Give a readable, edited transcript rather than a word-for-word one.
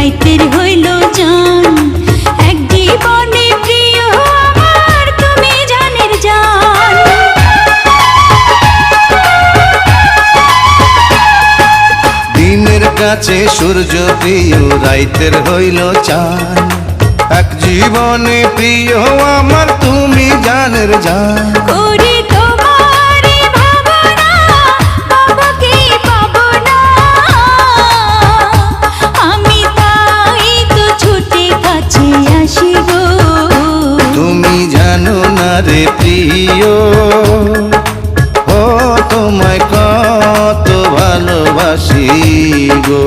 রাইতের হইল জান, এক জীবনে প্রিয় আমার তুমি জানের জান। দিনের কাছে সূর্য প্রিয় রাইতের হইল চান, এক জীবনে প্রিয় আমার তুমি জানের জান। করি তোমারে ভাবনা, পাবো কি পাবো না, আমি তাই তো ছুটে কাছে আসি গো। তুমি জানো না রে প্রিয়, ও তোমায় কত ভালোবাসি গো।